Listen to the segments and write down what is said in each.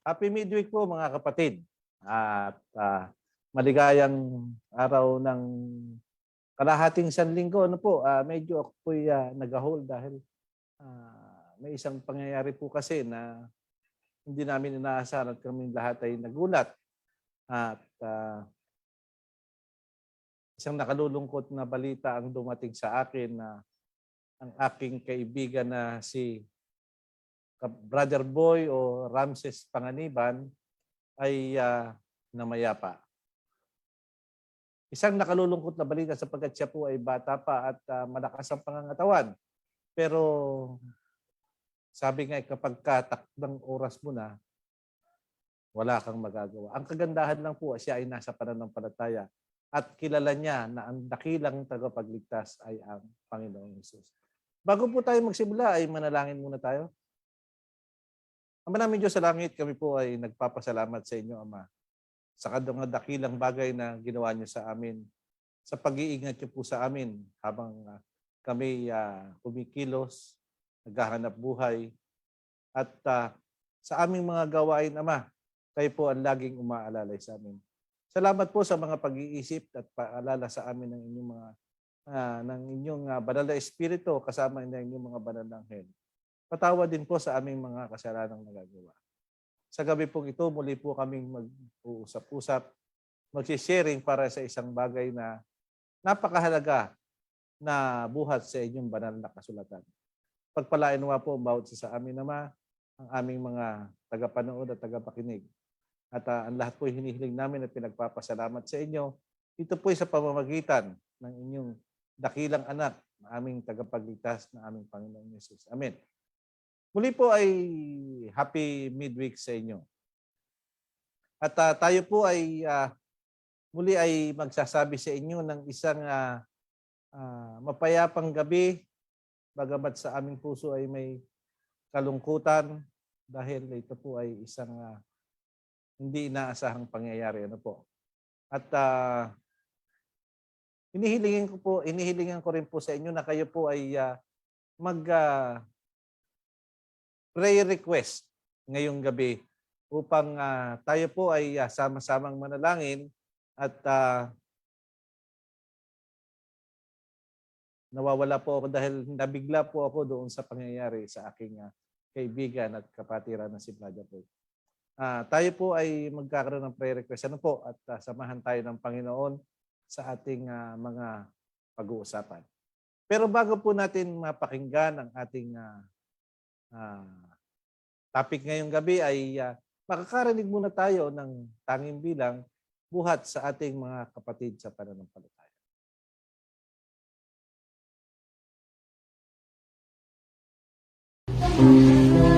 Happy midweek po mga kapatid. At maligayang araw ng kalahating sanlinggo. Ano po, medyo ako po'y nag-hold dahil may isang pangyayari po kasi na hindi namin inaasahan at kami lahat ay nagulat. At isang nakalulungkot na balita ang dumating sa akin na ang aking kaibigan na si Brother Boy o Ramses Panganiban ay namayapa. Isang nakalulungkot na balita sapagkat siya po ay bata pa at malakas ang pangangatawan. Pero sabi nga kapag katakdang oras mo na, wala kang magagawa. Ang kagandahan lang po, siya ay nasa pananampalataya at kilala niya na ang dakilang tagapagligtas ay ang Panginoong Hesus. Bago po tayo magsimula ay manalangin muna tayo. Ama namin Diyos sa langit, kami po ay nagpapasalamat sa inyo, Ama, sa mga dakilang bagay na ginawa niyo sa amin, sa pag-iingat niyo po sa amin habang kami kumikilos, naghahanap buhay, at sa aming mga gawain, Ama, kayo po ang laging umaalalay sa amin. Salamat po sa mga pag-iisip at paalala sa amin ng inyong banal na espiritu kasama ng inyong mga banal na anghel. Patawad din po sa aming mga kasalanang nagagawa. Sa gabi pong ito, muli po kaming mag-uusap-usap, mag-sharing para sa isang bagay na napakahalaga na buhat sa inyong banal na kasulatan. Pagpalain mo po ang bawat isa sa amin, Ama, ang aming mga tagapanood at tagapakinig. At ang lahat po hinihiling namin at pinagpapasalamat sa inyo. Ito po sa pamamagitan ng inyong dakilang anak, na aming tagapagligtas na aming Panginoong Hesus. Amen. Muli po ay happy midweek sa inyo. At tayo po ay muli ay magsasabi sa inyo ng isang mapayapang gabi, bagamat sa aming puso ay may kalungkutan dahil ito po ay isang hindi inaasahang pangyayari. Ano po? At inihilingan ko rin po sa inyo na kayo po ay prayer request ngayong gabi upang tayo po ay sama-samang manalangin at nawawala po ako dahil nabigla po ako doon sa pangyayari sa aking kaibigan at kapatiran na si Brother Boy. Tayo po ay magkakaroon ng prayer request. Ano po? At samahan tayo ng Panginoon sa ating mga pag-uusapan. Pero bago po natin mapakinggan ang ating topic ngayong gabi ay makakarinig muna tayo ng tanging bilang buhat sa ating mga kapatid sa pananampalataya. Within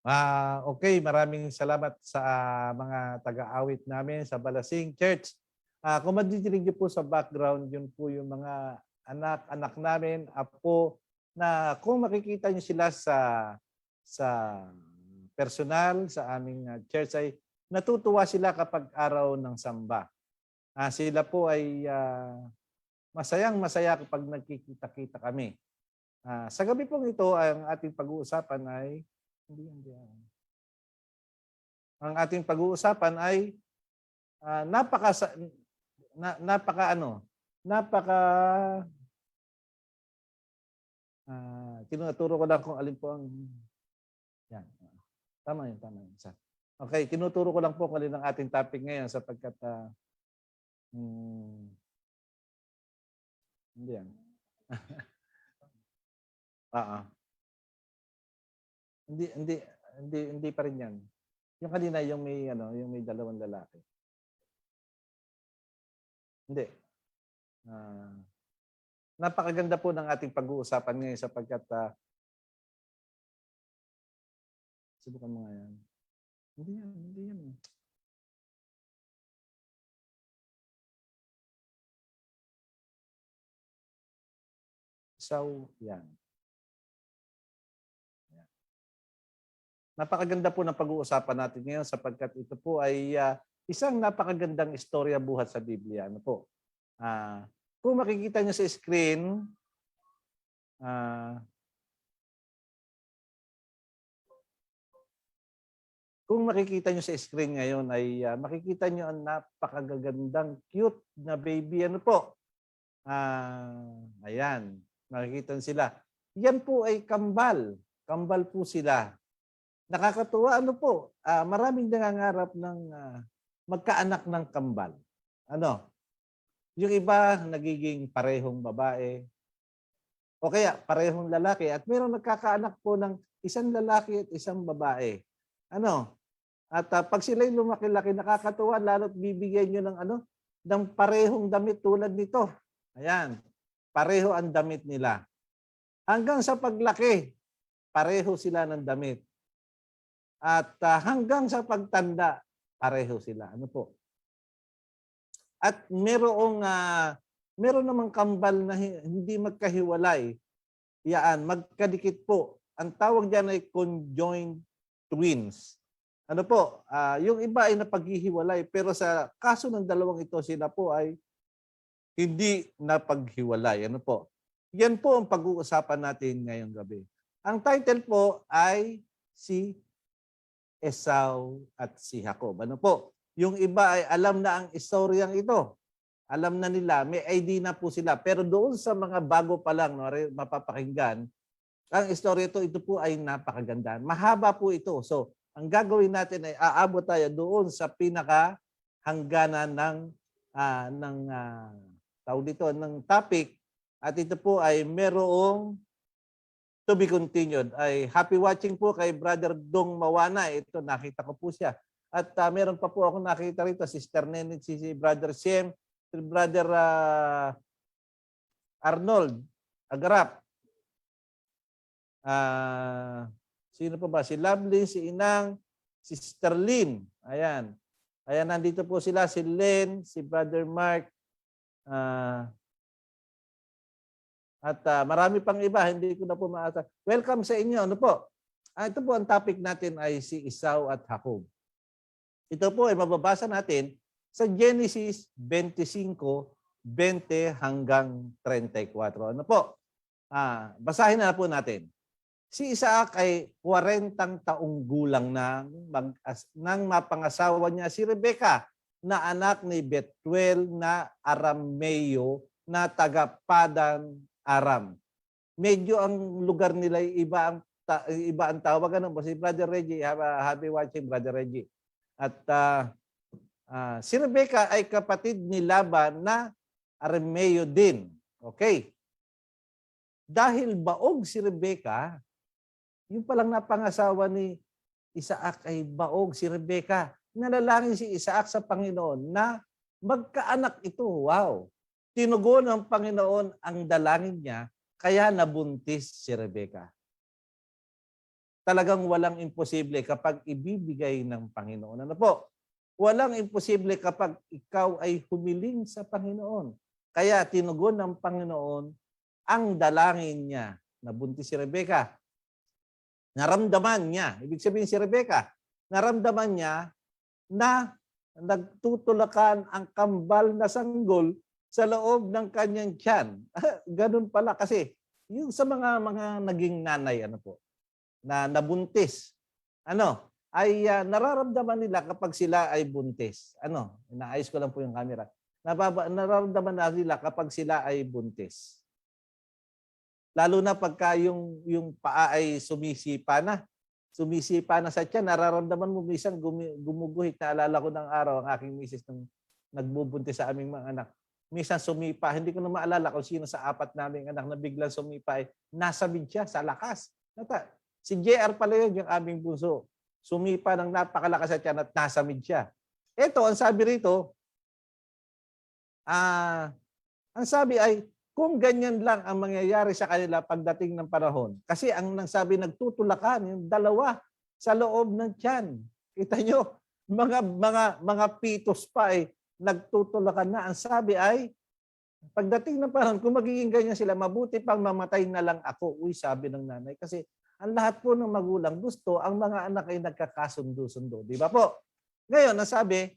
Okay, maraming salamat sa mga taga-awit namin sa Balasing Church. Kung madidinig niyo po sa background, yun po yung mga anak-anak namin, apo, na kung makikita niyo sila sa personal, sa aming church, ay natutuwa sila kapag araw ng samba. Sila po ay masayang-masaya kapag nagkikita-kita kami. Sa gabi pong ito, ang ating pag-uusapan ay napaka tinuturo ko lang kung alin po ang yan. Tama yun. Okay, tinuturo ko lang po kung alin ang ating topic ngayon sapagkat hindi yan. Hindi pa rin yan. Yung kanina yung may dalawang lalaki. Hindi. Napakaganda po ng ating pag-uusapan ngayon sapagkat subukan mo nga yan. Hindi yan. So, yan. Napakaganda po ng pag-uusapan natin ngayon sapagkat ito po ay isang napakagandang istorya buhat sa Biblia. Ano po? Kung makikita niyo sa screen, ngayon ay makikita niyo ang napakagandang cute na baby. Ano po? Ayan. Makikita sila. Yan po ay kambal. Kambal po sila. Nakakatuwa, ano po, maraming nangangarap ng magkaanak ng kambal. Ano? Yung iba nagiging parehong babae o kaya parehong lalaki at mayroong nagkakaanak po ng isang lalaki at isang babae. Ano? At pag sila'y lumaki-laki, nakakatuwa, lalo't bibigyan nyo ng parehong damit tulad nito. Ayan. Pareho ang damit nila. Hanggang sa paglaki, pareho sila ng damit. At hanggang sa pagtanda, pareho sila. Ano po? At meron namang kambal na hindi magkahiwalay. Yan, magkadikit po. Ang tawag diyan ay conjoined twins. Ano po? Yung iba ay napaghihiwalay pero sa kaso ng dalawang ito, sila po ay hindi napaghiwalay. Ano po? Yan po ang pag-uusapan natin ngayong gabi. Ang title po ay si Esau at si Jacob. Ano po? Yung iba ay alam na ang istoryang ito. Alam na nila, may ID na po sila. Pero doon sa mga bago pa lang mapapakinggan, ang istorya ito po ay napakaganda. Mahaba po ito. So, ang gagawin natin ay aabot tayo doon sa pinakahangganan ng topic. At ito po ay merong to be continued. Ay happy watching po kay Brother Dong Mawana. Ito, nakita ko po siya. At meron pa po ako nakita rito, Sister Nenit, si Brother Siem, si Brother Arnold Agarap. Sino pa ba? Si Lovely, si Inang, si Sister Lynn. Ayan. Ayan, nandito po sila. Si Len, si Brother Mark. At marami pang iba, hindi ko na po maasa. Welcome sa inyo. Ano po? Ito po ang topic natin ay si Esau at Jacob. Ito po ay mababasa natin sa Genesis 25:20 hanggang 34. Ano po? Basahin na po natin. Si Isaac ay 40 taong gulang nang mapangasawa niya si Rebecca na anak ni Betuel na Arameo na taga Padan Aram. Medyo ang lugar nila iba ang tawag. Ano po? Si Brother Reggie, happy watching Brother Reggie. At si Rebecca ay kapatid ni Laban na Arameo din. Okay. Dahil baog si Rebecca, yung palang napangasawa ni Isaac ay baog si Rebecca. Nanalangin si Isaac sa Panginoon na magkaanak ito. Wow. Tinugon ng Panginoon ang dalangin niya, kaya nabuntis si Rebecca. talagang walang imposible kapag ibibigay ng Panginoon. Ano po? Walang imposible kapag ikaw ay humiling sa Panginoon. Kaya tinugon ng Panginoon ang dalangin niya. Nabuntis si Rebecca. Naramdaman niya. Ibig sabihin si Rebecca, naramdaman niya na nagtutulakan ang kambal na sanggol sa loob ng kanyang tiyan. Ganun pala kasi yung sa mga naging nanay na nabuntis ay nararamdaman nila kapag sila ay buntis. Inaayos ko lang po yung camera. Nararamdaman nila kapag sila ay buntis. Lalo na pagka yung paa ay sumisipa na sa tiyan, nararamdaman mo minsan gumuguhit. Naalala ko ng araw ang aking misis nung nagbubuntis sa aming mga anak. Minsan sumipa, hindi ko na maalala kung sino sa apat naming anak na biglang sumipa ay nasamid siya sa lakas. Si JR pala yun, yung aming bunso. Sumipa ng napakalakas sa tiyan at nasamid siya. Ito, ang sabi rito, ang sabi ay, kung ganyan lang ang mangyayari sa kanila pagdating ng panahon. Kasi ang nagsabi, nagtutulakan yung dalawa sa loob ng tiyan. Kita nyo, mga pitos pa ay nagtutulakan na. Ang sabi ay, pagdating ng panahon, kung magiging ganyan sila, mabuti pang mamatay na lang ako. Uy, sabi ng nanay. Kasi ang lahat po ng magulang gusto, ang mga anak ay nagkakasundo-sundo. Di ba po? Ngayon, ang sabi,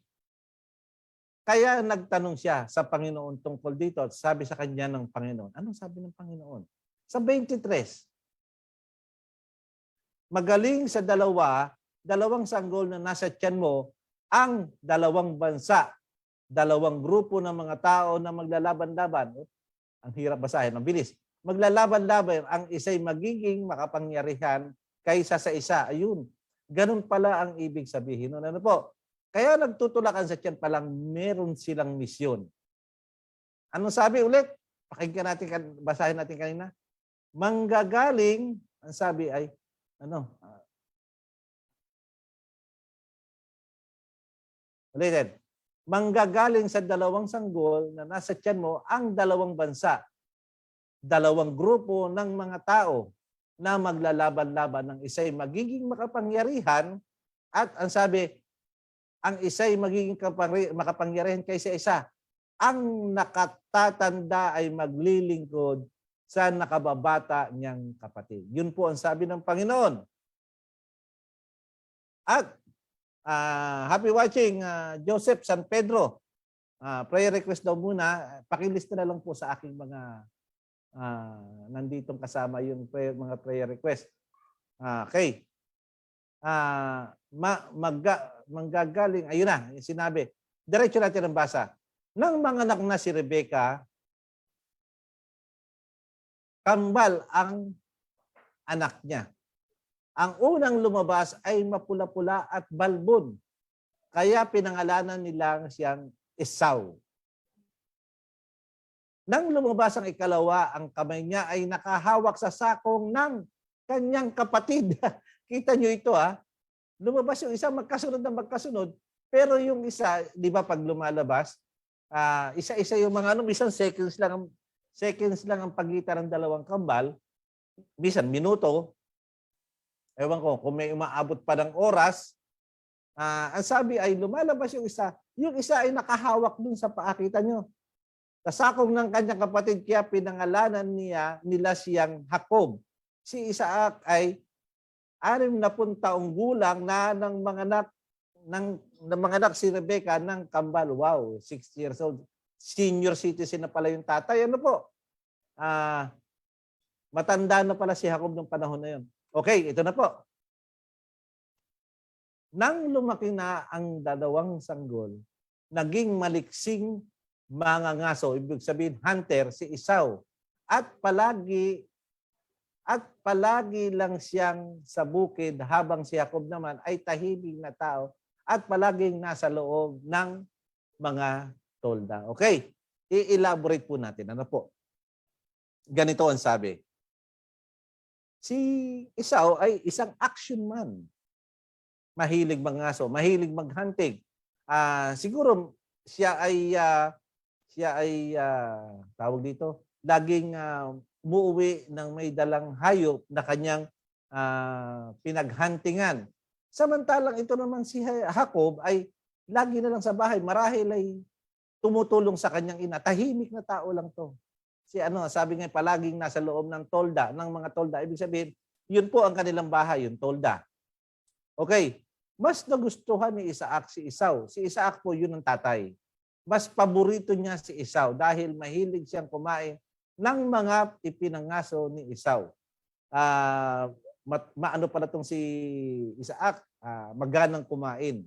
kaya nagtanong siya sa Panginoon tungkol dito at sabi sa kanya ng Panginoon. Anong sabi ng Panginoon? Sa 23, magaling sa dalawang sanggol na nasa tiyan mo, ang dalawang bansa, dalawang grupo ng mga tao na maglalaban-laban. Ang hirap basahin, ang bilis. Maglalaban-laban, ang isa'y magiging makapangyarihan kaysa sa isa. Ayun, ganun pala ang ibig sabihin. Ano po? Kaya nagtutulakan sa tiyan pa lang, meron silang misyon. Anong sabi ulit? Pakinggan natin, basahin natin kanina. Manggagaling, ang sabi ay, ulitin. Manggagaling sa dalawang sanggol na nasa tiyan mo ang dalawang bansa, dalawang grupo ng mga tao na maglalaban-laban. Ng isa'y magiging makapangyarihan at ang sabi, ang isa'y magiging makapangyarihan kaysa isa. Ang nakatatanda ay maglilingkod sa nakababata niyang kapatid. Yun po ang sabi ng Panginoon. At happy watching, Joseph San Pedro. Prayer request daw muna. Pakilista na lang po sa aking mga nanditong kasama yung mga prayer request. Okay. Manggagaling, ayun na, yung sinabi. Diretso natin ang basa. Nang manganak na si Rebecca, kambal ang anak niya. Ang unang lumabas ay mapula-pula at balbon. Kaya pinangalanan nilang siyang Esau. Nang lumabas ang ikalawa, ang kamay niya ay nakahawak sa sakong ng kanyang kapatid. Kita nyo ito lumabas yung isa magkasunod na magkasunod, pero yung isa, di ba pag lumalabas, isa-isa yung mga isang seconds lang ang pagitan ng dalawang kambal, bisan minuto, ewan ko, kung may umaabot pa ng oras, ang sabi ay lumalabas yung isa ay nakahawak dun sa paa, kita nyo. Sa sakong ng kanyang kapatid, kaya pinangalanan nila siyang Jacob. Si Isaac ay 60 taong gulang na ng mga anak si Rebecca ng kambal. Wow, 6 years old. Senior citizen na pala yung tatay. Ano po? Matanda na pala si Jacob ng panahon na yun. Okay, ito na po. Nang lumaki na ang dalawang sanggol, naging maliksing mga ngaso, ibig sabihin hunter, si Esau. At palagi lang siyang sa bukid habang si Jacob naman ay tahimik na tao at palaging nasa loob ng mga tolda. Okay, i-elaborate po natin. Ano po? Ganito ang sabi. Si Esau ay isang action man. Mahilig mangaso, mahilig maghunting. Siguro siya ay tawag dito, laging umuwi ng may dalang hayop na kanyang pinaghuntingan. Samantalang ito naman si Jacob ay lagi na lang sa bahay. Marahil ay tumutulong sa kanyang ina. Tahimik na tao lang to. Si sabi nga palaging nasa loob ng tolda, ng mga tolda. Ibig sabihin, yun po ang kanilang bahay, yung tolda. Okay. Mas nagustuhan ni Isaac si Esau. Si Isaac po yun ang tatay. Mas paborito niya si Esau dahil mahilig siyang kumain ng mga ipinangaso ni Esau. Maano pala itong si Isaac? Maganang kumain.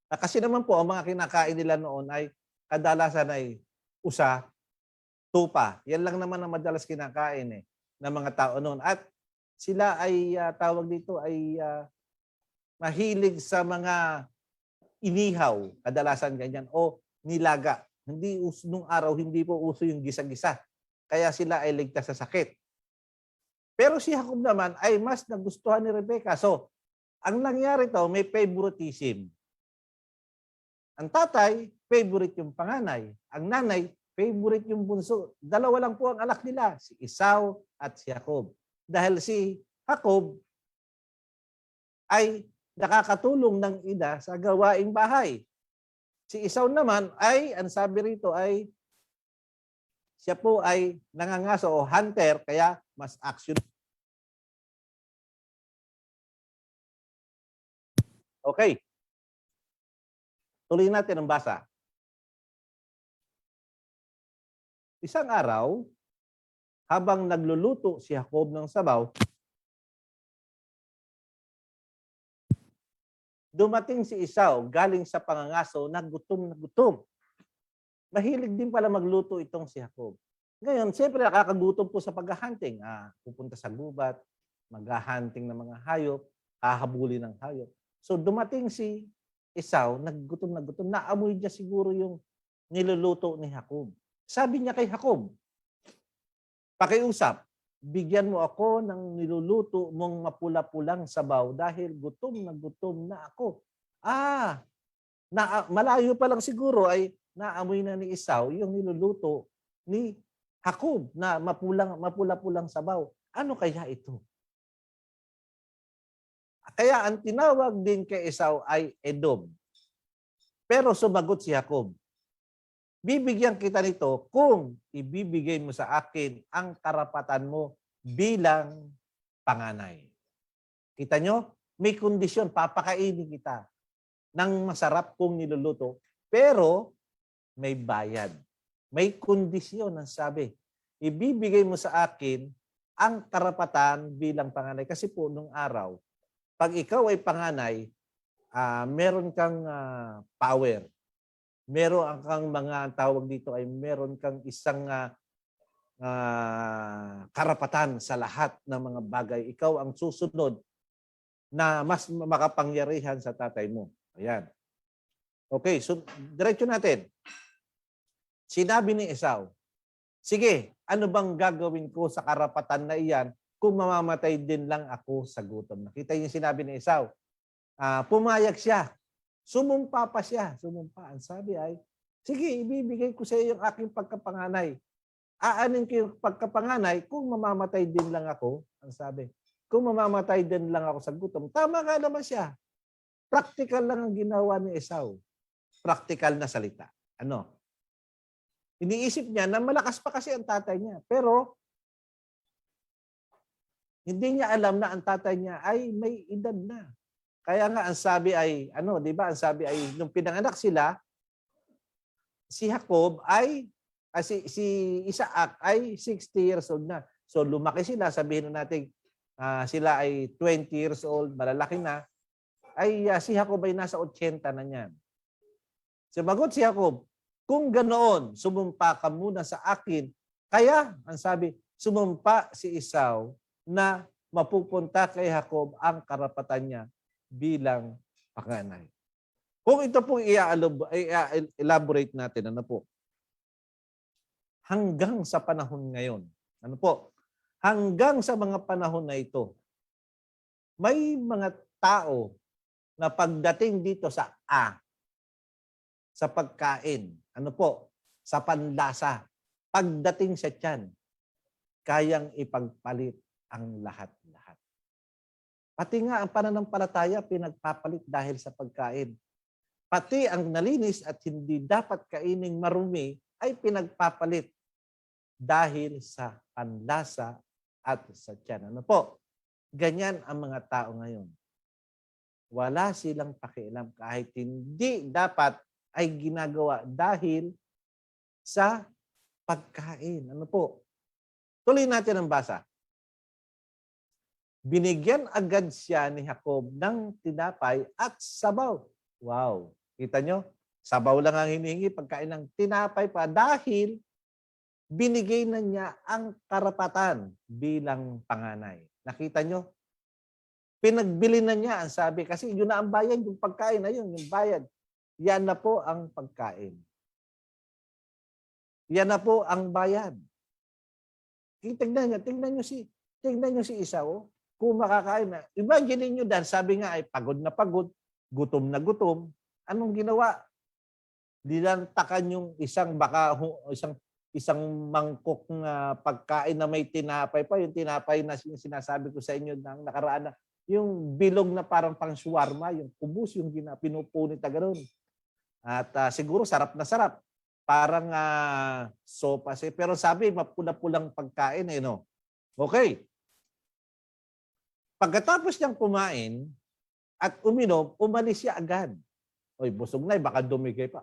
Kasi naman po, ang mga kinakain nila noon ay kadalasan ay usa, tupa. Yan lang naman ang madalas kinakain ng mga tao noon. At sila ay tawag dito ay mahilig sa mga inihaw, kadalasan ganyan, o nilaga. Hindi nung araw, hindi po uso yung gisa-gisa. Kaya sila ay ligtas sa sakit. Pero si Jacob naman ay mas nagustuhan ni Rebecca. So, ang nangyari to, may favoritism. Ang tatay, favorite yung panganay. Ang nanay, favorite yung bunso. Dalawa lang po ang anak nila, si Esau at si Jacob. Dahil si Jacob ay nakakatulong ng ina sa gawaing bahay. Si Esau naman ay, ang sabi rito ay, siya po ay nangangaso o hunter, kaya mas action. Okay. Tuloy natin ang basa. Isang araw, habang nagluluto si Jacob ng sabaw, dumating si Esau galing sa pangangaso na gutom na gutom. Mahilig din pala magluto itong si Jacob. Ngayon, siyempre nakakagutom po sa paghahunting. Pupunta sa gubat, maghahunting ng mga hayop, hahabulin ng hayop. So dumating si Esau, naggutom na gutom. Naamoy niya siguro yung niluluto ni Jacob. Sabi niya kay Jacob, pakiusap, bigyan mo ako ng niluluto mong mapula-pulang sabaw dahil gutom na ako. Malayo pa lang siguro ay naamoy na ni Esau yung niluluto ni Jacob na mapula-pulang sabaw. Ano kaya ito? Kaya ang tinawag din kay Esau ay Edom. Pero sumagot si Jacob, bibigyan kita nito kung ibibigay mo sa akin ang karapatan mo bilang panganay. Kita nyo? May kondisyon, papakainin kita ng masarap kong niluluto, pero may bayad. May kondisyon ang sabi. Ibibigay mo sa akin ang karapatan bilang panganay. Kasi po nung araw, pag ikaw ay panganay, meron kang power. Meron kang mga tawag dito ay meron kang isang karapatan sa lahat ng mga bagay. Ikaw ang susunod na mas makapangyarihan sa tatay mo. Ayan. Okay, so diretso natin. Sinabi ni Esau, sige, ano bang gagawin ko sa karapatan na iyan kung mamamatay din lang ako sa gutom? Nakita yung sinabi ni Esau. Pumayag siya. Sumumpa pa siya. Sumumpa. Ang sabi ay, sige, ibibigay ko sa iyo yung aking pagkapanganay. Aanin ko yung pagkapanganay kung mamamatay din lang ako. Ang sabi, kung mamamatay din lang ako sa gutom. Tama nga naman siya. Practical lang ang ginawa ni Esau. Practical na salita. Ano? Iniisip niya na malakas pa kasi ang tatay niya. Pero, hindi niya alam na ang tatay niya ay may edad na. Kaya nga ang sabi ay, di ba? Ang sabi ay, nung pinanganak sila, si Jacob ay, si Isaac ay 60 years old na. So lumaki sila, sabihin na natin, sila ay 20 years old, malalaki na, ay si Jacob ay nasa 80 na niyan. Sumagot si Jacob, kung ganoon, sumumpa ka muna sa akin. Kaya, ang sabi, sumumpa si Esau na mapupunta kay Jacob ang karapatan niya bilang panganay. Kung ito pong i-elaborate natin, ano po? Hanggang sa panahon ngayon, ano po? Hanggang sa mga panahon na ito, may mga tao na pagdating dito sa sa pagkain, ano po? Sa panlasa, pagdating sa tiyan, kayang ipagpalit ang lahat-lahat. Pati nga ang pananampalataya pinagpapalit dahil sa pagkain. Pati ang nalinis at hindi dapat kaining marumi ay pinagpapalit dahil sa panlasa at sa tiyan. Ano po? Ganyan ang mga tao ngayon. Wala silang pakialam kahit hindi dapat ay ginagawa dahil sa pagkain. Ano po? Tuloy natin ang basa. Binigyan agad siya ni Jacob ng tinapay at sabaw. Wow. Kita nyo? Sabaw lang ang hinihingi pagkain ng tinapay pa dahil binigay na niya ang karapatan bilang panganay. Nakita nyo? Pinagbili na niya ang sabi kasi yun na ang bayad, yung pagkain na yun, yung bayad. Yan na po ang pagkain. Yan na po ang bayad. Tingnan nyo si Esau. Kung makakain na. Imagine niyo dahil sabi nga ay pagod na pagod, gutom na gutom. Anong ginawa? Dilantakan yung isang mangkok na pagkain na may tinapay pa. Yung tinapay na sinasabi ko sa inyo ng nakaraan na yung bilog na parang pang shawarma, yung kubus, yung pinupunit na gano'n. At siguro sarap na sarap. Parang sopas. Pero sabi, mapula-pulang pagkain. No? Okay. Pagkatapos niyang kumain at uminom, umalis siya agad. Oy, busog na, baka dumigay pa.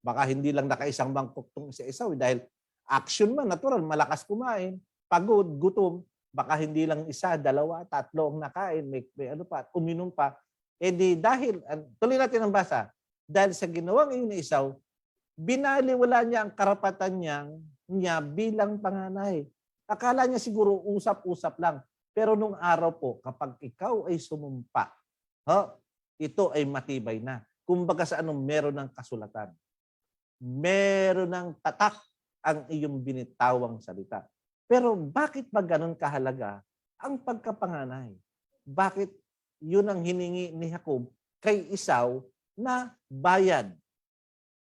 Baka hindi lang nakaisang mangkok tong si Esau dahil action man, natural, malakas kumain, pagod, gutom, baka hindi lang isa, dalawa, tatlo ang nakain, may ano pa, uminom pa. Dahil, tuloy natin ang basa, dahil sa ginawang iyon ni Esau, binaliwala niya ang karapatan niya bilang panganay. Akala niya siguro usap-usap lang. Pero nung araw po, kapag ikaw ay sumumpa, ito ay matibay na. Kumbaga sa meron ng kasulatan. Meron ng tatak ang iyong binitawang salita. Pero bakit ba ganun kahalaga ang pagkapanganay? Bakit yun ang hiningi ni Jacob kay Esau na bayad?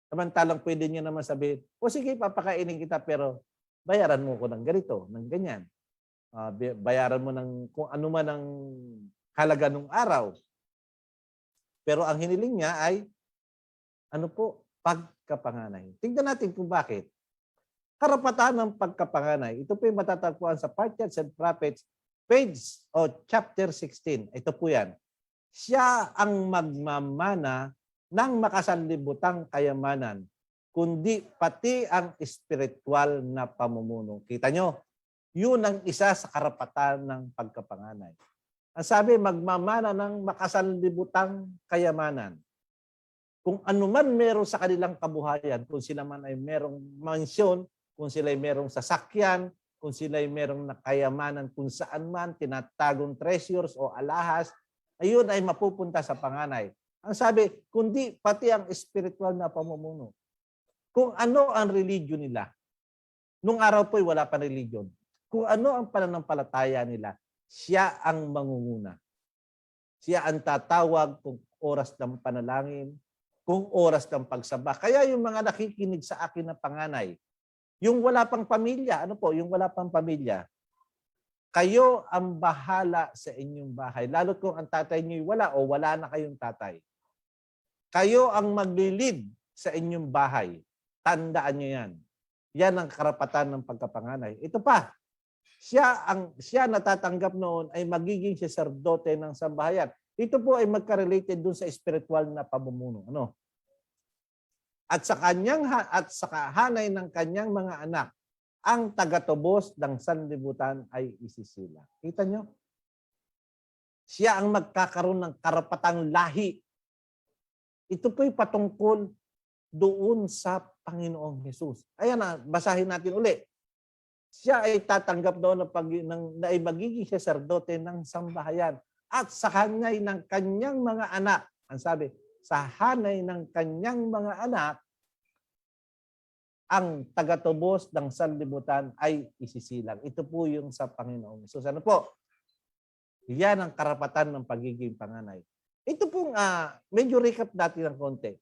Samantalang pwede niya naman sabihin, sige, papakainin kita pero bayaran mo ko ng ganito, ng ganyan. Bayaran mo ng kung ano man ang halaga ng araw. Pero ang hiniling niya ay pagkapanganay. Tingnan natin kung bakit. Karapatan ng pagkapanganay. Ito po yung matatagpuan sa Patriarchs and Prophets, chapter 16. Ito po yan. Siya ang magmamana ng makasanlibutang kayamanan, kundi pati ang espiritual na pamumuno. Kita nyo? Yun ang isa sa karapatan ng pagkapanganay. Ang sabi, magmamana ng makasanlibutang kayamanan. Kung ano man meron sa kanilang kabuhayan, kung sila man ay merong mansyon, kung sila ay merong sasakyan, kung sila ay merong nakayamanan, kung saan man, tinatagong treasures o alahas, ayun ay mapupunta sa panganay. Ang sabi, kundi pati ang spiritual na pamumuno. Kung ano ang religion nila. Nung araw po ay wala pa religion. Kung ano ang pananampalataya nila, siya ang mangunguna. Siya ang tatawag kung oras ng panalangin, kung oras ng pagsamba. Kaya yung mga nakikinig sa akin na panganay, yung wala pang pamilya, yung wala pang pamilya, kayo ang bahala sa inyong bahay. Lalo kung ang tatay niyo wala o wala na kayong tatay. Kayo ang maglilid sa inyong bahay. Tandaan niyo yan. Yan ang karapatan ng pagkapanganay. Ito pa, siya natatanggap noon ay magiging saserdote ng sambahayan. Ito po ay magka-related dun sa spiritual na pamumuno. At sa hanay ng kanyang mga anak, ang tagatubos ng sanlibutan ay isisila. Kita nyo? Siya ang magkakaroon ng karapatang lahi. Ito po'y patungkol doon sa Panginoong Hesus. Ayan na, basahin natin uli. Siya ay tatanggap doon na ay magiging saserdote ng sambahayan at sa hanay ng kanyang mga anak. Ang sabi, sa hanay ng kanyang mga anak, ang tagatubos ng sanlibutan ay isisilang. Ito po yung sa Panginoong Hesus. Ano po? Yan ang karapatan ng pagiging panganay. Ito pong medyo recap natin ng konti.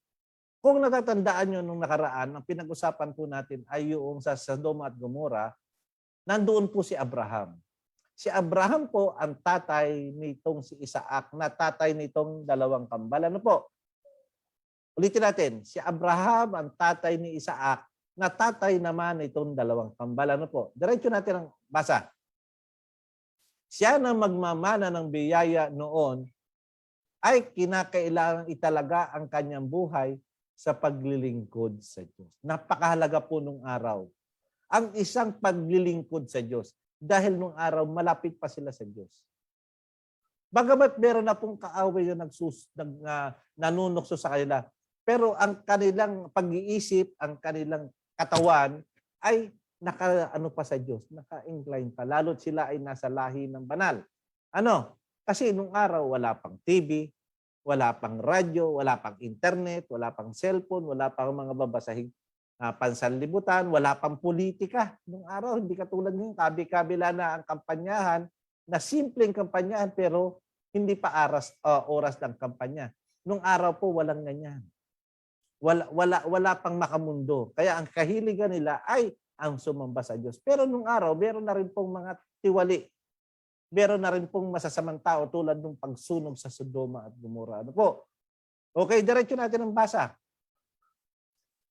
Kung natatandaan nyo nung nakaraan, ang pinag-usapan po natin ay yung sa Sodoma at Gomora, nandoon po si Abraham. Si Abraham po ang tatay nitong si Isaac, na tatay nitong dalawang kambal. Ano po? Ulitin natin, si Abraham ang tatay ni Isaac, na tatay naman itong dalawang kambal. Ano po? Diretso natin ang basa. Siya na magmamana ng biyaya noon ay kinakailangan italaga ang kanyang buhay sa paglilingkod sa Diyos. Napakahalaga po nung araw. Ang isang paglilingkod sa Diyos. Dahil nung araw, malapit pa sila sa Diyos. Bagamat meron na pong kaaway yung nanunukso sa kanila, pero ang kanilang pag-iisip, ang kanilang katawan ay naka-ano pa sa Diyos, naka-incline pa. Lalo't sila ay nasa lahi ng banal. Ano? Kasi nung araw, wala pang TV, wala pang radyo, wala pang internet, wala pang cellphone, wala pang mga babasahing pansanlibutan, wala pang politika. Nung araw, hindi katulad ngayon, kabi-kabila na ang kampanyahan, na simpleng kampanyahan pero hindi pa oras ng kampanya. Nung araw po, walang ganyan. Wala pang makamundo. Kaya ang kahiligan nila ay ang sumamba sa Diyos. Pero nung araw, meron na rin pong mga tiwali. Meron na rin pong masasamang tao tulad ng pagsunog sa Sodoma at Gomorra. Ano po? Okay, diretso natin ang basa.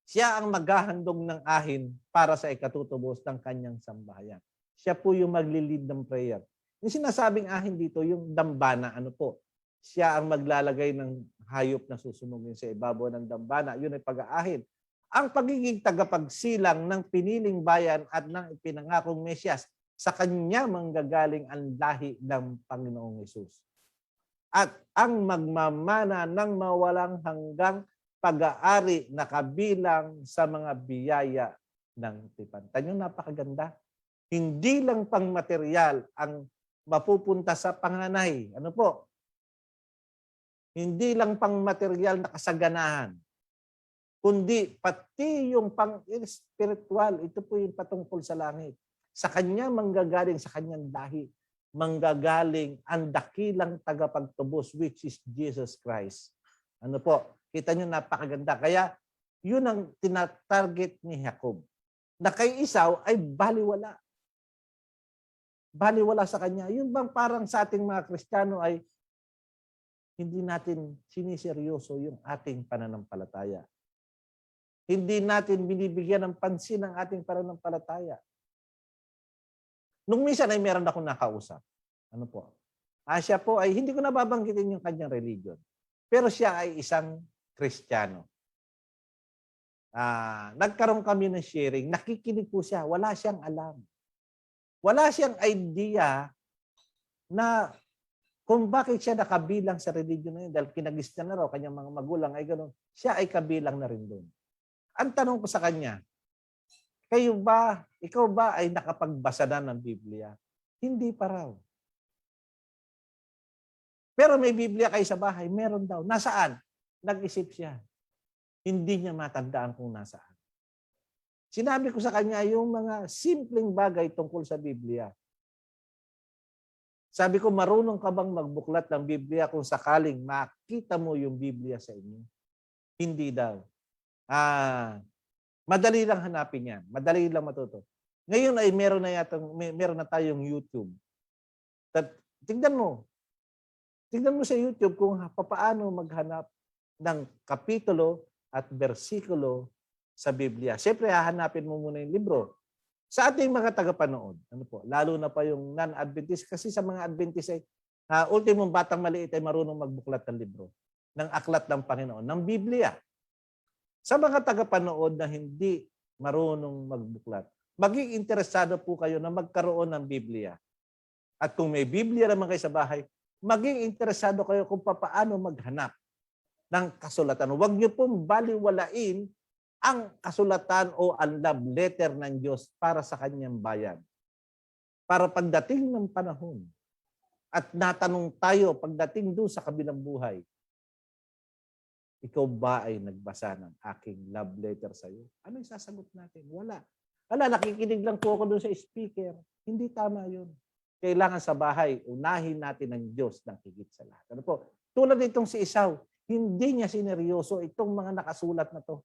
Siya ang maghahandog ng ahin para sa ikatutubos ng kanyang sambahayan. Siya po yung maglilid ng prayer. Yung sinasabing ahin dito, yung dambana, ano po? Siya ang maglalagay ng hayop na susunugin sa ibabaw ng dambana. Yun ay pag-aahin. Ang pagiging tagapagsilang ng piniling bayan at ng ipinangakong Mesyas, sa kanya manggagaling ang lahi ng Panginoong Hesus. At ang magmamana ng mawalang hanggang pag-aari na kabilang sa mga biyaya ng tipan. Tanyong napakaganda. Hindi lang pang material ang mapupunta sa panganay. Ano po? Hindi lang pang material na kasaganahan, kundi pati yung pang-spiritual. Ito po yung patungkol sa langit. Sa kanya manggagaling, sa kanyang lahi, manggagaling ang dakilang tagapagtubos, which is Jesus Christ. Ano po? Kita nyo, napakaganda. Kaya, yun ang tinatarget ni Jacob. Na kay Esau ay baliwala. Baliwala sa kanya. Yun bang parang sa ating mga Kristiyano ay hindi natin siniseryoso yung ating pananampalataya. Hindi natin binibigyan ng pansin ang ating pananampalataya. Nung minsan ay meron akong nakausap. Ano po? Siya po ay, hindi ko nababanggitin yung kanyang religion. Pero siya ay isang Kristiyano. Nagkaroon kami ng sharing. Nakikinig po siya. Wala siyang alam. Wala siyang idea na kung bakit siya nakabilang sa religion na yun. Dahil kinagista na raw kanyang mga magulang ay gano'n. Siya ay kabilang na rin doon. Ang tanong ko sa kanya, ikaw ba ay nakapagbasa na ng Biblia? Hindi pa raw. Pero may Biblia kayo sa bahay? Meron daw. Nasaan? Nag-isip siya. Hindi niya matandaan kung nasaan. Sinabi ko sa kanya yung mga simpleng bagay tungkol sa Biblia. Sabi ko, marunong ka bang magbuklat ng Biblia kung sakaling makita mo yung Biblia sa inyo? Hindi daw. Madali lang hanapin yan. Madali lang matuto. Ngayon ay meron na tayong YouTube. Tingnan mo. Tingnan mo sa YouTube kung paano maghanap ng kapitulo at bersikulo sa Biblia. Siyempre, hahanapin mo muna yung libro. Sa ating mga tagapanood, ano po, lalo na pa yung non-Adventist, kasi sa mga Adventist ay ultimong batang maliit ay marunong magbuklat ng libro, ng aklat ng Panginoon, ng Biblia. Sa mga tagapanood na hindi marunong magbuklat, maging interesado po kayo na magkaroon ng Biblia. At kung may Biblia naman kayo sa bahay, maging interesado kayo kung paano maghanap ng kasulatan. Huwag niyo pong baliwalain ang kasulatan o ang love letter ng Diyos para sa kanyang bayan. Para pagdating ng panahon at natanong tayo pagdating doon sa kabilang buhay, ikaw ba ay nagbasa ng aking love letter sa iyo? Ano yung sasagot natin? Wala. Nakikinig lang po ako doon sa speaker. Hindi tama yun. Kailangan sa bahay, unahin natin ang Diyos ng higit sa lahat. Ano po? Tulad nitong si Esau, hindi niya sineryoso itong mga nakasulat na to.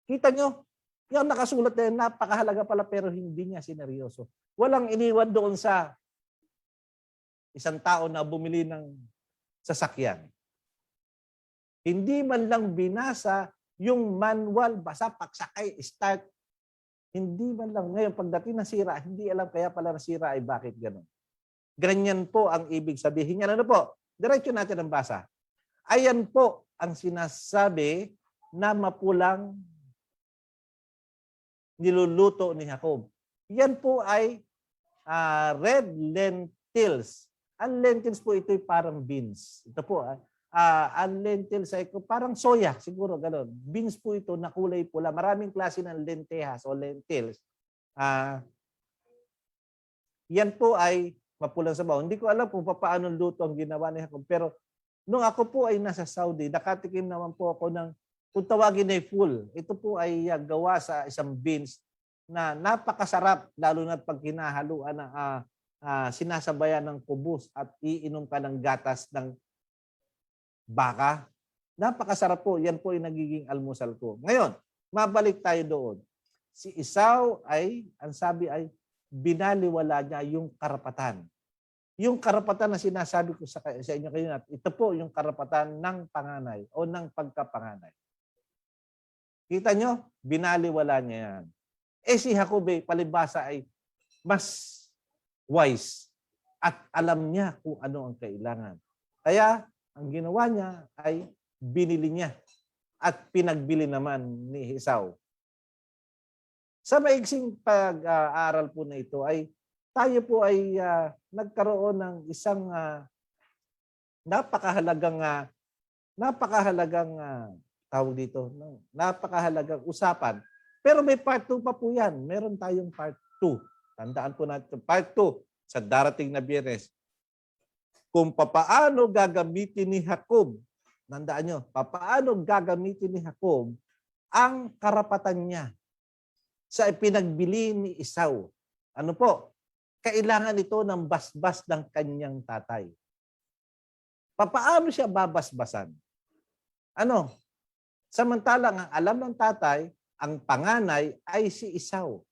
Kita nyo? Yung nakasulat na yun, napakahalaga pala pero hindi niya sineryoso. Walang iniwan doon sa isang tao na bumili ng sasakyan. Hindi man lang binasa yung manual, basa, pagsakay, start. Hindi man lang. Ngayon, pagdating nasira, hindi alam kaya pala nasira ay bakit gano'n. Ganyan po ang ibig sabihin niya. Ano po? Diretso natin ang basa. Ayan po ang sinasabi na mapulang niluluto ni Jacob. Yan po ay red lentils. Ang lentils po ito'y parang beans. Ito po, ang lentils ay parang soya, siguro gano'n. Beans po ito na kulay pula. Maraming klase ng lentejas o lentils. Yan po ay mapulang sabaw. Hindi ko alam kung paano luto ang ginawa ni Jacob. Pero nung ako po ay nasa Saudi, nakatikim naman po ako ng, kung tawagin ay full. Ito po ay gawa sa isang beans na napakasarap, lalo na pag kinahaluan na sinasabayan ng kubos at iinom ka ng gatas ng baka. Napakasarap po. Yan po ay nagiging almusal ko. Ngayon, mabalik tayo doon. Si Esau ay, ang sabi ay, binaliwala niya yung karapatan. Yung karapatan na sinasabi ko sa inyo kayo natin, ito po yung karapatan ng panganay o ng pagkapanganay. Kita nyo? Binaliwala niya yan. Si Jacob, palibasa ay mas wise at alam niya kung ano ang kailangan. Kaya, ang ginawa niya ay binili niya at pinagbili naman ni Esau. Sa maiksing pag-aaral po na ito ay tayo po ay nagkaroon ng isang napakahalagang usapan. Pero may part 2 pa po yan. Meron tayong part 2. Tandaan po natin part 2 sa darating na Biyernes. Kung papaano gagamitin ni Jacob, tandaan nyo, papaano gagamitin ni Jacob ang karapatan niya sa ipinagbili ni Esau. Ano po? Kailangan ito ng basbas ng kanyang tatay. Papaano siya babasbasan? Ano? Samantalang ang alam ng tatay, ang panganay ay si Esau.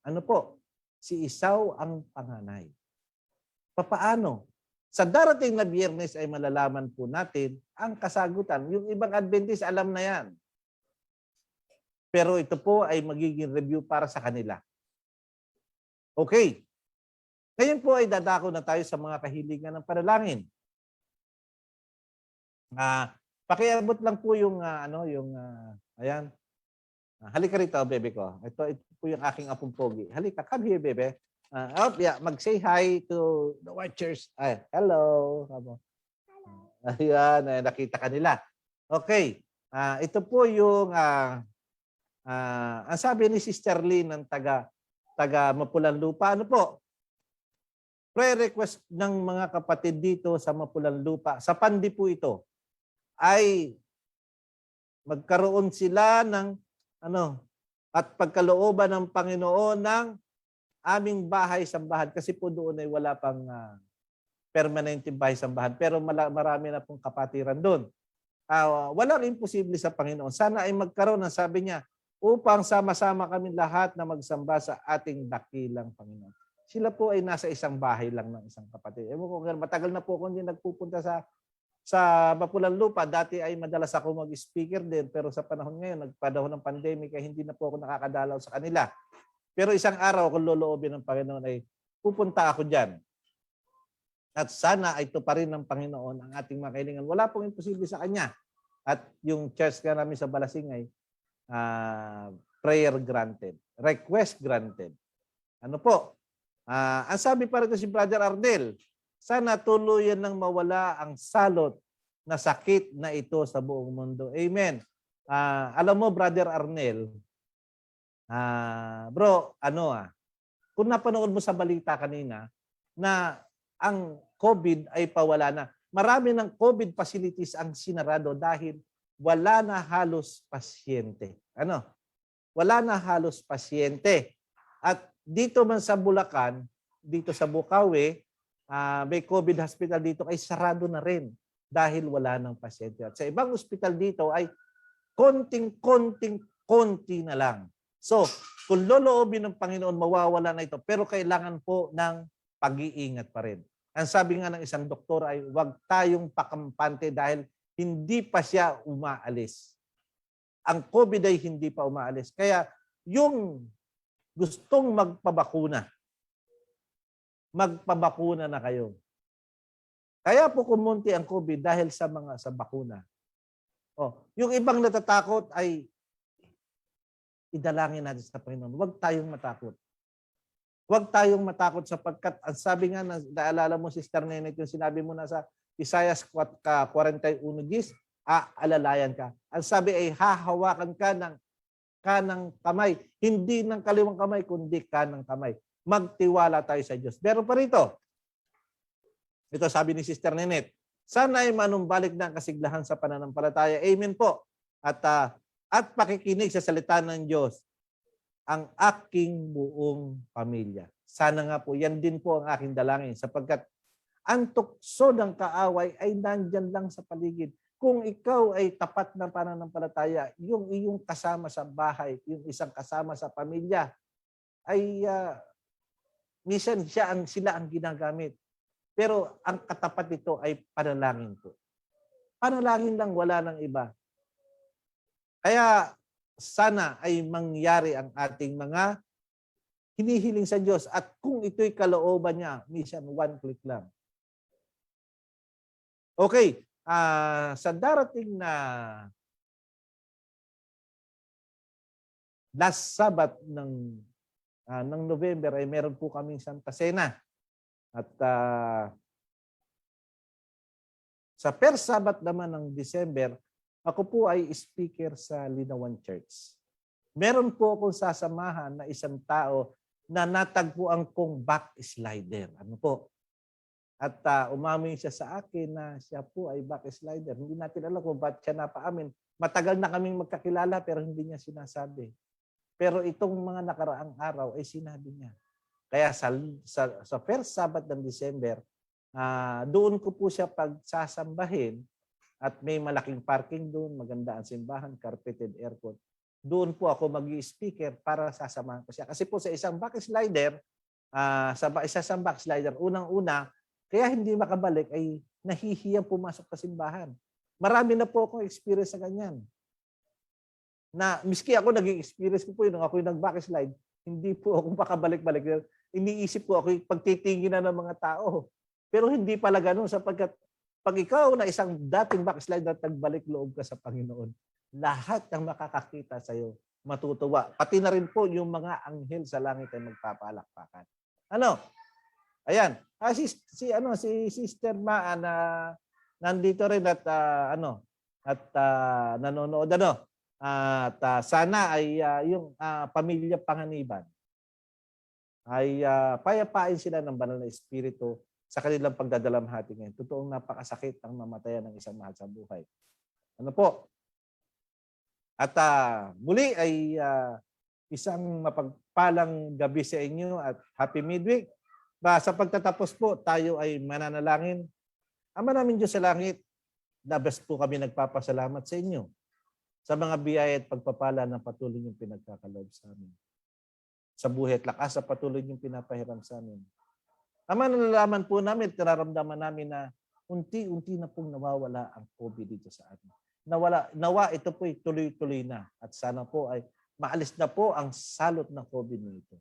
Ano po? Si Esau ang panganay. Papaano? Sa darating na Biyernes ay malalaman po natin ang kasagutan. Yung ibang Adventist alam na yan. Pero ito po ay magiging review para sa kanila. Okay. Ngayon po ay dadako na tayo sa mga kahilingan ng panalangin. Pakiabot lang po yung ayan. Halika rito, bebe ko. Ito po yung aking apong pogi. Halika, come here, bebe. Mag-say hi to the watchers. Hello. Hello. Ayan, nakita ka nila. Okay. Ito po yung ang sabi ni Sister Lynn ng taga Mapulang Lupa. Ano po? Prayer request ng mga kapatid dito sa Mapulang Lupa. Sa Pandi po ito ay magkaroon sila ng at pagkalooban ng Panginoon ng aming bahay-sambahan kasi po doon ay wala pang permanente bahay-sambahan pero marami na pong kapatiran doon. Walang imposible sa Panginoon. Sana ay magkaroon ng sabi niya upang sama-sama kami lahat na magsamba sa ating dakilang Panginoon. Sila po ay nasa isang bahay lang ng isang kapatid. Matagal na po ako hindi nagpupunta sa Mapulang Lupa. Dati ay madalas ako mag-speaker din pero sa panahon ngayon, nagpanahon ng pandemic ay hindi na po ako nakakadalaw sa kanila. Pero isang araw kung loloobin ng Panginoon ay pupunta ako dyan. At sana ay tuparin ng Panginoon ang ating mga kailangan. Wala pong imposible sa Kanya. At yung church ka namin sa Balasing ay prayer granted. Request granted. Ano po? Ang sabi pa rin si Brother Arnel, sana tuluyan nang mawala ang salot na sakit na ito sa buong mundo. Amen. Alam mo, Brother Arnel, bro, kung napanood mo sa balita kanina na ang COVID ay pawala na. Marami ng COVID facilities ang sinarado dahil wala na halos pasyente. Wala na halos pasyente. At dito man sa Bulacan, dito sa Bukawi, may COVID hospital dito ay sarado na rin dahil wala ng pasyente. At sa ibang hospital dito ay konti na lang. So, kung loloobin ng Panginoon, mawawala na ito. Pero kailangan po ng pag-iingat pa rin. Ang sabi nga ng isang doktor ay huwag tayong pakampante dahil hindi pa siya umaalis. Ang COVID ay hindi pa umaalis. Kaya yung gustong magpabakuna na kayo. Kaya po kumunti ang COVID dahil sa bakuna. Yung ibang natatakot ay idalangin natin sa Panginoon. Huwag tayong matakot. Huwag tayong matakot sapagkat ang sabi nga, naalala mo, Sister Nenet, yung sinabi mo na sa Isaiah 41:10, alalayan ka. Ang sabi ay hahawakan ka ng kanang kamay. Hindi ng kaliwang kamay, kundi kanang kamay. Magtiwala tayo sa Diyos. Pero pa rito, ito sabi ni Sister Nenet, sana ay manumbalik na ang kasiglahan sa pananampalataya. Amen po. At pakikinig sa salita ng Diyos ang aking buong pamilya. Sana nga po, yan din po ang aking dalangin sapagkat ang tukso ng kaaway ay nandyan lang sa paligid. Kung ikaw ay tapat na pananampalataya, yung iyong kasama sa bahay, yung isang kasama sa pamilya, ay minsan sila ang ginagamit. Pero ang katapat nito ay panalangin po. Panalangin lang, wala nang iba. Kaya sana ay mangyari ang ating mga hinihiling sa Diyos. At kung ito'y kalooban niya, minsan one click lang. Okay, sa darating na last Sabbath ng November ay meron po kaming Santa Cena. At sa first Sabbath naman ng December, ako po ay speaker sa Linawan Church. Meron po akong sasamahan na isang tao na natagpuan kong backslider. Ano po? At umamin siya sa akin na siya po ay backslider. Hindi natin alam kung ba't siya napaamin. Matagal na kaming magkakilala pero hindi niya sinasabi. Pero itong mga nakaraang araw ay sinabi niya. Kaya sa first Sabbath ng December, doon ko po siya pagsasambahin. At may malaking parking doon, maganda ang simbahan, carpeted aircon. Doon po ako mag-i-speaker para sasamahan ko siya. Kasi po sa isang backslider, unang-una, kaya hindi makabalik ay nahihiyang pumasok sa simbahan. Marami na po akong experience sa ganyan. Na miski ako naging-experience ko po yun, nung ako yung nag-backslide, hindi po ako makabalik-balik. Iniisip ko ako pagtitingin na ng mga tao. Pero hindi pala ganun sapagkat pag ikaw na isang dating backslide at nagbalik loob ka sa Panginoon, lahat ng makakakita sa iyo matutuwa. Pati na rin po yung mga anghel sa langit ay magpapalakpakan. Ano? Ayan. Si Sister Maa na nandito rin at nanonood At sana ay yung pamilya Panganiban ay payapain sila ng banal na espiritu sa kanilang pagdadalamhati ngayon. Totoong napakasakit ang mamatayan ng isang mahal sa buhay. Ano po? At muli ay isang mapagpalang gabi sa inyo at happy midweek. Sa pagtatapos po, tayo ay mananalangin. Ama namin Diyos sa langit, labas po kami nagpapasalamat sa inyo sa mga biyaya at pagpapala na patuloy niyong pinagkakaloob sa amin. Sa buhay at lakas sa patuloy niyong pinapahiram sa amin. Ama, nalalaman po namin, nararamdaman namin na unti-unti na pong nawawala ang COVID dito sa atin. Nawa ito po ay tuloy-tuloy na at sana po ay maalis na po ang salot ng COVID nito.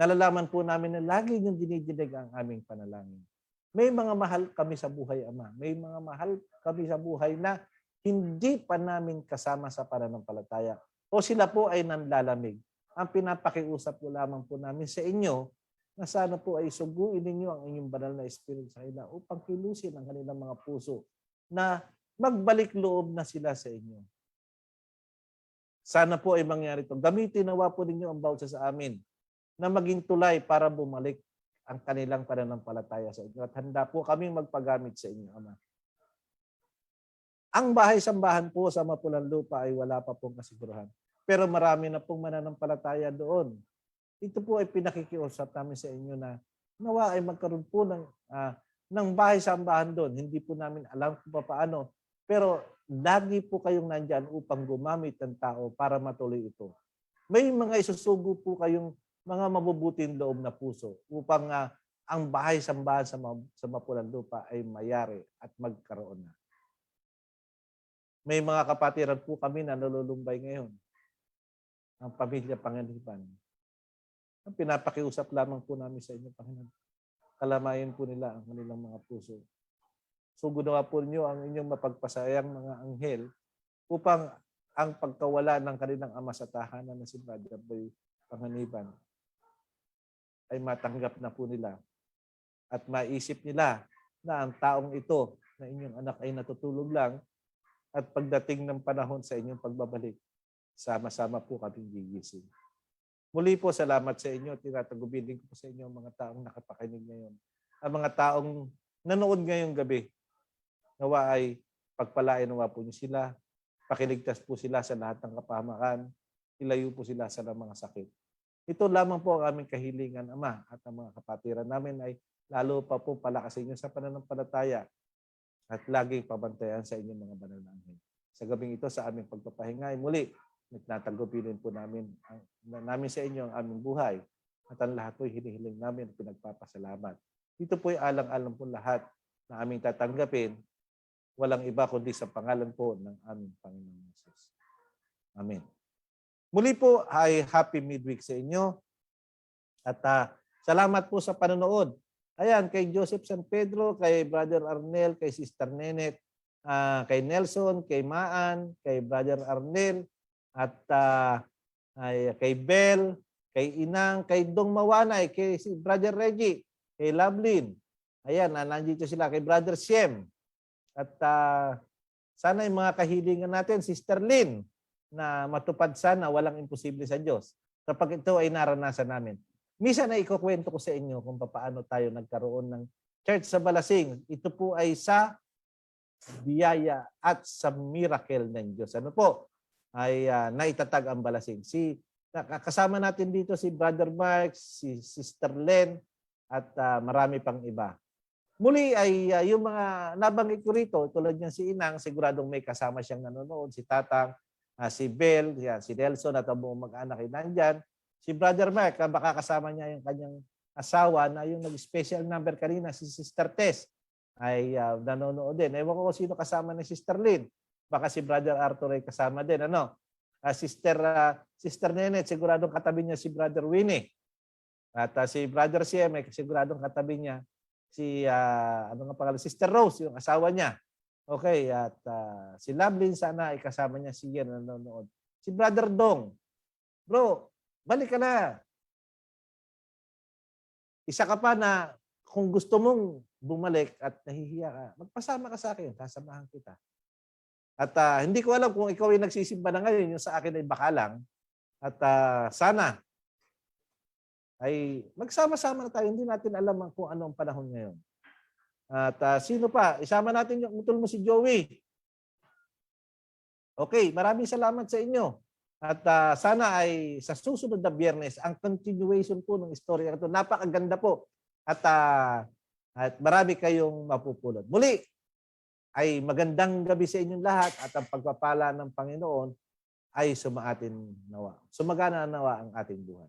Nalalaman po namin na lagi niyong dinidinig ang aming panalangin. May mga mahal kami sa buhay, Ama. May mga mahal kami sa buhay na hindi pa namin kasama sa pananampalataya o sila po ay nanlalamig. Ang pinapakiusap po lamang po namin sa inyo na sana po ay suguin ninyo ang inyong banal na espiritu sa kanila upang kilusin ang kanilang mga puso na magbalik loob na sila sa inyo. Sana po ay mangyari ito. Gamitin nawa po ninyo ang bawat sa amin na maging tulay para bumalik ang kanilang pananampalataya sa inyo. At handa po kaming magpagamit sa inyo, Ama. Ang bahay-sambahan po sa Mapulang Lupa ay wala pa pong kasiguruhan. Pero marami na pong mananampalataya doon. Ito po ay pinakikiusap namin sa inyo na nawa ay magkaroon po ng bahay-sambahan doon. Hindi po namin alam kung paano. Pero lagi po kayong nandyan upang gumamit ng tao para matuloy ito. May mga isusugo po kayong mga mabubuting loob na puso upang ang bahay-sambahan sa mapulang lupa ay mayari at magkaroon na. May mga kapatiran po kami na nalulumbay ngayon. Ang pamilya Panganiban. Ang pinapakiusap lamang po namin sa inyo, Panginoon. Kalamayin po nila ang kanilang mga puso. Sugunawa po niyo ang inyong mapagpasayang mga anghel upang ang pagkawala ng kanilang ama sa tahanan na si Brother Boy Panganiban ay matanggap na po nila at maisip nila na ang taong ito na inyong anak ay natutulog lang at pagdating ng panahon sa inyong pagbabalik, sama-sama po kaming gigising. Muli po, salamat sa inyo. Tinatagubilin ko po sa inyo ang mga taong nakapakinig ngayon. Ang mga taong nanood ngayong gabi. Nawa ay pagpalain nawa po niyo sila. Pakiligtas po sila sa lahat ng kapahamakan. Ilayo po sila sa mga sakit. Ito lamang po ang aming kahilingan, Ama, at ang mga kapatiran namin ay lalo pa po palakasin niyo sa pananampalataya at laging pabantayan sa inyong mga banal na anghel. Sa gabing ito, sa aming pagpapahingay, muli, nagtatagupilin po namin sa inyo ang aming buhay at ang lahat po'y hinihiling namin at pinagpapasalamat. Ito po'y alang-alang po lahat na aming tatanggapin, walang iba kundi sa pangalan po ng aming Panginoon Jesus. Amen. Muli po ay happy midweek sa inyo at salamat po sa panonood. Ayan, kay Joseph San Pedro, kay Brother Arnel, kay Sister Nenet, kay Nelson, kay Maan, kay Brother Arnel, at kay Bel, kay Inang, kay Dong Mawanay, kay si Brother Reggie, kay Lovelyn. Ayan, nandito sila, kay Brother Siem. At sana yung mga kahilingan natin, Sister Lynn, na matupad sana, walang imposible sa Diyos. Kapag ito ay naranasan namin. Minsan na ikukwento ko sa inyo kung paano tayo nagkaroon ng church sa Balasing. Ito po ay sa biyaya at sa miracle ng Diyos. Ano po? Ay naitatag ang Balasing. Kasama natin dito si Brother Mark, si Sister Len, at marami pang iba. Muli ay yung mga nabanggit ko rito, tulad niyan si Inang, siguradong may kasama siyang nanonood, si Tatang, si Bel, si Nelson at ang buong mag-anak ay nandyan. Si Brother Mark, baka kasama niya yung kanyang asawa na yung nag-special number kanina, si Sister Tess, ay nanonood din. Ewan ko sino kasama ni Sister Lynn. Baka si Brother Arthur ay kasama din. Sister Nenet, siguradong katabi niya si Brother Winnie. At si Brother Siem, siguradong katabi niya si Sister Rose, yung asawa niya. Okay, at si Lovelyn sana ay kasama niya si Ian na nanonood. Si Brother Dong, bro, balik ka na. Isa ka pa na kung gusto mong bumalik at nahihiya ka, magpasama ka sa akin, sasamahan kita. At hindi ko alam kung ikaw ay nagsisimba na ngayon, yung sa akin ay baka lang. At sana ay magsama-sama na tayo. Hindi natin alam kung ano ang panahon ngayon. At sino pa? Isama natin yung utol mo si Joey. Okay, maraming salamat sa inyo. At sana ay sa susunod na Biyernes, ang continuation po ng istorya ito. Napakaganda po. At marami kayong mapupulot. Muli, ay magandang gabi sa inyong lahat at ang pagpapala ng Panginoon ay sumaatin nawa. Sumagana nawa ang ating buhay.